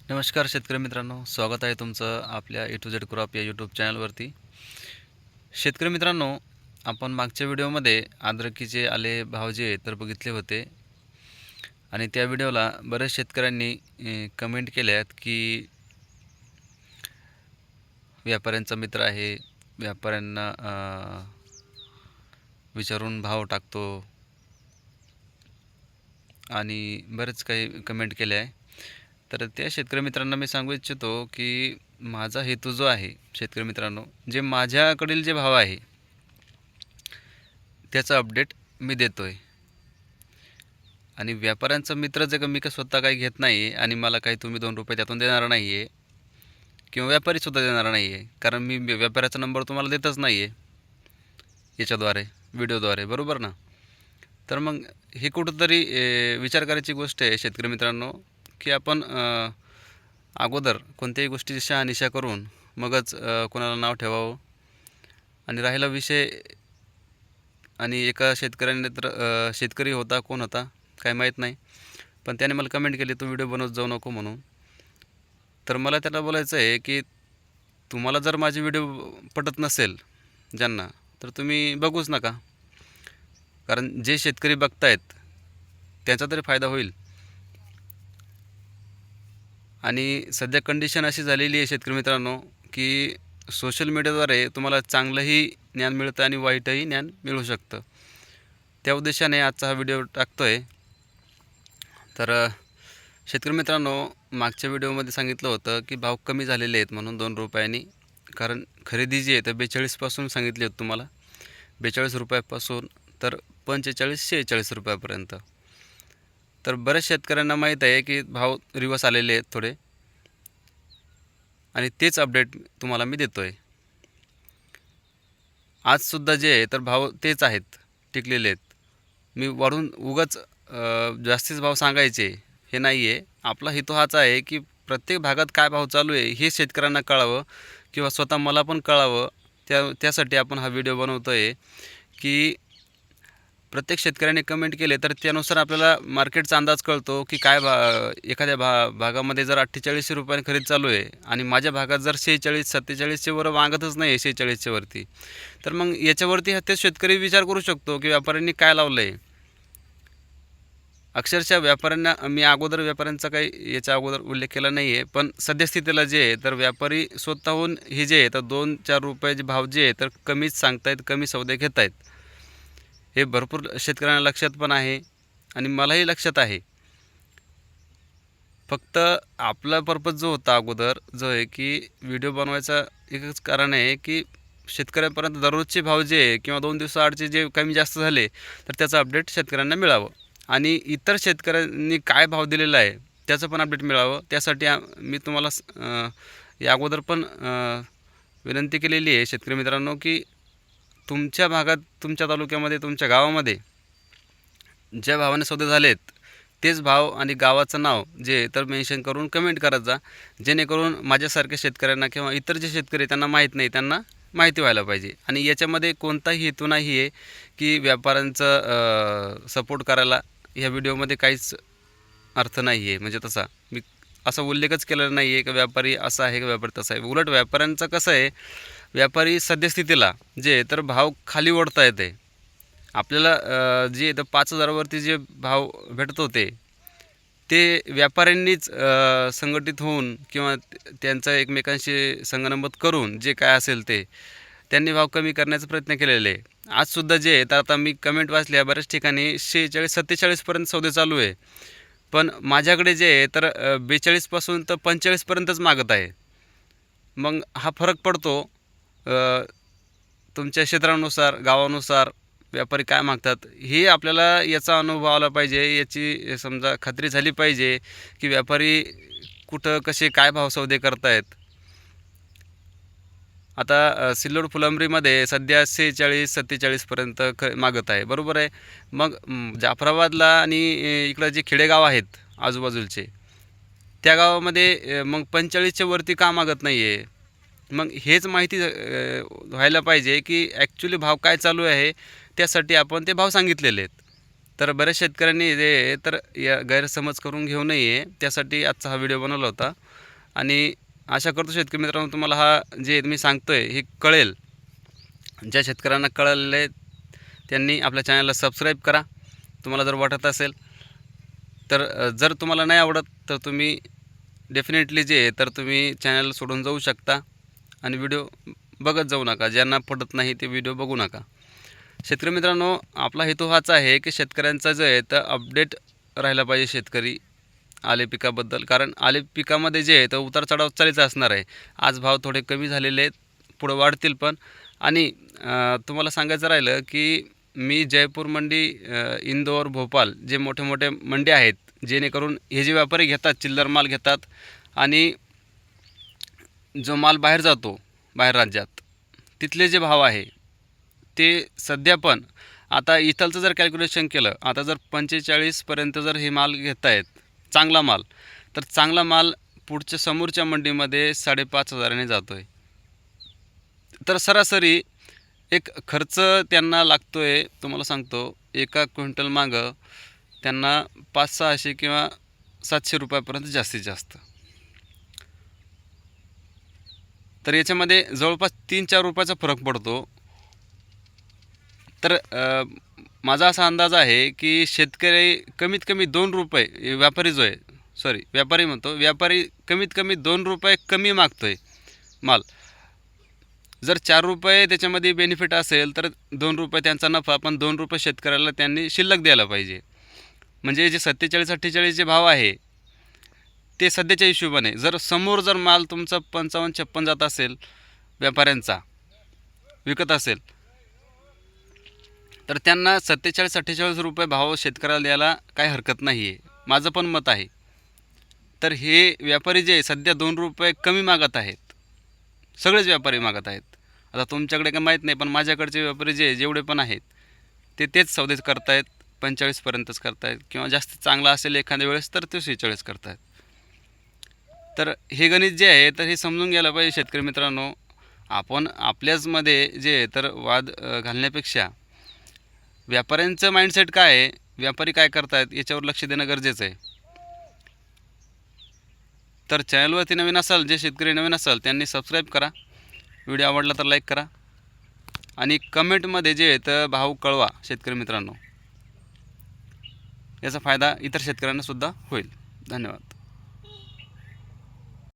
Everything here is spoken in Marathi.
नमस्कार शेतकरी मित्रांनो, स्वागत आहे तुमचं आपल्या ए टू झेड क्रॉप या यूट्यूब चॅनलवरती. शेतकरी मित्रांनो, आपण मागच्या व्हिडिओमध्ये अद्रकीचे आले भाव जे तर बघितले होते आणि त्या व्हिडिओला बऱ्याच शेतकऱ्यांनी कमेंट केल्यात की व्यापाऱ्यांचा मित्र आहे, व्यापाऱ्यांना विचारून भाव टाकतो आणि बरेच काही कमेंट केले आहे. तर त्या शेतकरी मित्रांना मी सांगू इच्छितो की माझा हेतू जो आहे शेतकरी मित्रांनो, जे माझ्याकडील जे भाव आहे त्याचा अपडेट मी देतो आहे आणि व्यापाऱ्यांचा मित्र जे का मी का स्वतः काही घेत नाही आणि मला काही तुम्ही 2 रुपये त्यातून देणार नाही आहे किंवा व्यापारीसुद्धा देणार नाही आहे, कारण मी व्यापाऱ्याचा नंबर तुम्हाला देतच नाही आहे याच्याद्वारे व्हिडिओद्वारे, बरोबर ना. तर मग हे कुठंतरी विचार करायची गोष्ट आहे शेतकरी मित्रांनो, की आपण अगोदर कोणत्याही गोष्टीची शहानिशा करून मगच कोणाला नाव ठेवावं. आणि राहिला विषय, आणि एका शेतकऱ्याने तर शेतकरी होता, कोण होता काय माहीत नाही, पण त्याने मला कमेंट केली तू व्हिडिओ बनवत जाऊ नको म्हणून. तर मला त्याला बोलायचं आहे की तुम्हाला जर माझी व्हिडिओ पटत नसेल ज्यांना, तर तुम्ही बघूच नका, कारण जे शेतकरी बघतायत त्यांचा तरी फायदा होईल. आणि सध्या कंडिशन अशी झालेली आहे शेतकरी मित्रांनो, की सोशल मीडियाद्वारे तुम्हाला चांगलंही ज्ञान मिळतं आणि वाईटही ज्ञान मिळू शकतं. त्या उद्देशाने आजचा हा व्हिडिओ टाकतो आहे. तर शेतकरी मित्रांनो, मागच्या व्हिडिओमध्ये सांगितलं होतं की भाव कमी झालेले आहेत म्हणून 2 रुपयांनी, कारण खरेदी जी आहे तर 42पासून सांगितली होती तुम्हाला, 42 रुपयापासून तर 45-46 रुपयापर्यंत. तर बऱ्याच शेतकऱ्यांना माहीत आहे की भाव रिवर्स आलेले आहेत थोडे, आणि तेच अपडेट तुम्हाला मी देतो आहे. आजसुद्धा जे आहे तर भाव तेच आहेत, टिकलेले आहेत. मी वाढून उगाच जास्तीच भाव सांगायचे हे नाही आहे. आपला हेतू हाच आहे की प्रत्येक भागात काय भाव चालू आहे हे शेतकऱ्यांना कळावं किंवा स्वतः मला पण कळावं. त्यासाठी आपण हा व्हिडिओ बनवतो आहे की प्रत्येक शेतकऱ्याने कमेंट केले तर त्यानुसार आपल्याला मार्केटचा अंदाज कळतो की काय एखाद्या भागामध्ये जर 48 रुपयाने खरेदी चालू आहे आणि माझ्या भागात जर 46-47चे वर मागतच नाही आहे, 46च्या वरती, तर मग याच्यावरती ते शेतकरी विचार करू शकतो की व्यापाऱ्यांनी काय लावलं आहे. अक्षरशः व्यापाऱ्यांना मी अगोदर व्यापाऱ्यांचा काही याच्या अगोदर उल्लेख केला नाही आहे, पण सद्यस्थितीला जे आहे तर व्यापारी स्वतःहून हे जे आहे तर 2-4 रुपयाचे भाव जे आहे तर कमीच सांगतायत, कमी सौदे घेत आहेत. हे भरपूर शेतकऱ्यांना लक्षात पण आहे आणि मलाही लक्षात आहे. फक्त आपला पर्पज जो होता अगोदर जो आहे की व्हिडिओ बनवायचा एकच कारण आहे की शेतकऱ्यांपर्यंत दररोजचे भाव जे आहे किंवा 2 दिवसाआडचे जे कमी जास्त झाले तर त्याचं अपडेट शेतकऱ्यांना मिळावं आणि इतर शेतकऱ्यांनी काय भाव दिलेला आहे त्याचं पण अपडेट मिळावं. त्यासाठी मी तुम्हाला या अगोदर पण विनंती केलेली आहे शेतकरी मित्रांनो की तुमच्या भागात, तुमच्या तालुक्यामध्ये, तुमच्या गावामध्ये ज्या भावाने सौदे झाले आहेत तेच भाव आणि गावाचं नाव जे तर मेन्शन करून कमेंट करत जा, जेणेकरून माझ्यासारख्या शेतकऱ्यांना किंवा इतर जे शेतकरी त्यांना माहीत नाही त्यांना माहिती व्हायला पाहिजे. आणि याच्यामध्ये कोणताही हेतू नाही आहे की व्यापाऱ्यांचं सपोर्ट करायला ह्या व्हिडिओमध्ये काहीच अर्थ नाही आहे. म्हणजे तसा मी असा उल्लेखच केलेला नाही आहे की व्यापारी असा आहे की व्यापारी तसा आहे. उलट व्यापाऱ्यांचं कसं आहे, व्यापारी सद्यस्थितीला जे तर भाव खाली ओढता येते. आपल्याला जे तर 5,000वरती जे भाव भेटत होते ते व्यापाऱ्यांनीच संघटित होऊन किंवा त्यांचा एकमेकांशी संगनमत करून जे काय असेल ते त्यांनी भाव कमी करण्याचा प्रयत्न केलेले आहे. आजसुद्धा जे आहे तर आता मी कमेंट वाचल्या बऱ्याच ठिकाणी 46-47पर्यंत सौदे चालू आहे, पण माझ्याकडे जे आहे तर 42पासून तर 45पर्यंतच मागत आहे. मग हा फरक पडतो तुमच्या क्षेत्रानुसार, गावानुसार व्यापारी काय मागतात हे आपल्याला याचा अनुभव आला पाहिजे, याची समजा खात्री झाली पाहिजे की व्यापारी कुठं कसे काय भाव सौदे करतायत. आता सिल्लोड फुलंब्रीमध्ये सध्या 46-47पर्यंत मागत आहे, बरोबर आहे. मग जाफराबादला आणि इकडं जे खेडेगाव आहेत आजूबाजूचे त्या गावामध्ये मग 45च्या वरती का मागत नाही आहे. मग हेच माहिती व्हायला पाहिजे की ॲक्च्युली भाव काय चालू आहे, त्यासाठी आपण ते भाव सांगितलेले आहेत. तर बऱ्याच शेतकऱ्यांनी जे तर या गैरसमज करून घेऊ नये त्यासाठी आजचा हा व्हिडिओ बनवला होता. आणि आशा करतो शेतकरी मित्रांनो तुम्हाला हा जे मी सांगतोय हे कळेल. ज्या शेतकऱ्यांना कळलेलं आहे त्यांनी आपल्या चॅनलला सबस्क्राईब करा तुम्हाला जर वाटत असेल तर. जर तुम्हाला नाही आवडत तर तुम्ही डेफिनेटली जे तर तुम्ही चॅनल सोडून जाऊ शकता आणि व्हिडिओ बघत जाऊ नका. ज्यांना पडत नाही ते व्हिडिओ बघू नका. शेतकरी मित्रांनो आपला हेतू हाच आहे की शेतकऱ्यांचा जो आहे तर अपडेट राहिला पाहिजे शेतकरी आले पिकाबद्दल. कारण आले पिकामध्ये जे आहे तर उतार चढाव चालूच असणार आहे. आज भाव थोडे कमी झालेले आहेत, पुढे वाढतील पण. आणि तुम्हाला सांगायचं राहिलं की मी जयपूर मंडी, इंदोर, भोपाळ जे मोठे मोठे मंडी आहेत जेणेकरून हे जे व्यापारी घेतात चिल्लर माल घेतात आणि जो माल बाहेर जातो बाहेर राज्यात तिथले जे भाव आहे ते सध्या पण आता इथलचं जर कॅल्क्युलेशन केलं आता जर 45पर्यंत जर हे माल घेत आहेत चांगला माल, तर चांगला माल पुढच्या समोरच्या मंडीमध्ये 5,500ने जातो आहे. तर सरासरी एक खर्च त्यांना लागतो आहे तुम्हाला सांगतो एका क्विंटल मागं त्यांना 500-600 किंवा 700 रुपयापर्यंत जास्तीत जास्त. तर याच्यामध्ये जवळपास 3-4 रुपयाचा फरक पडतो. तर माझा असा अंदाज आहे की शेतकरी कमीत कमी 2 रुपये व्यापारी जो आहे व्यापारी म्हणतो व्यापारी कमीत कमी 2 रुपये कमी मागतो आहे माल. जर 4 रुपये त्याच्यामध्ये बेनिफिट असेल तर 2 रुपये त्यांचा नफा, पण 2 रुपये शेतकऱ्याला त्यांनी शिल्लक द्यायला पाहिजे. म्हणजे जे 47-48 जे भाव आहे ते सध्याच्या हिशोबाने जर समोर जर माल तुमचा 55-56 जात असेल व्यापाऱ्यांचा विकत असेल तर त्यांना 47-48 रुपये भाव शेतकऱ्याला द्यायला काही हरकत नाही आहे, माझं पण मत आहे. तर हे व्यापारी जे सध्या 2 रुपये कमी मागत आहेत, सगळेच व्यापारी मागत आहेत. आता तुमच्याकडे काय माहीत नाही, पण माझ्याकडचे व्यापारी जेवढे पण आहेत तेच सौदे करतायत 45पर्यंतच करतायत किंवा जास्त चांगला असेल एखाद्या वेळेस तर ते 46 करतायत. तर हे गणित जे आहे तर हे समजून घ्यायला पाहिजे शेतकरी मित्रांनो. आपण आपल्याचमध्ये जे तर वाद घालण्यापेक्षा व्यापाऱ्यांचं माइंडसेट काय आहे, व्यापारी काय करतायत याच्यावर लक्ष देणं गरजेचं आहे. तर चॅनलवरती नवीन असाल, जे शेतकरी नवीन असाल त्यांनी सबस्क्राईब करा, व्हिडिओ आवडला तर लाईक करा आणि कमेंटमध्ये जे आहे तर भाव कळवा शेतकरी मित्रांनो. याचा फायदा इतर शेतकऱ्यांना सुद्धा होईल. धन्यवाद.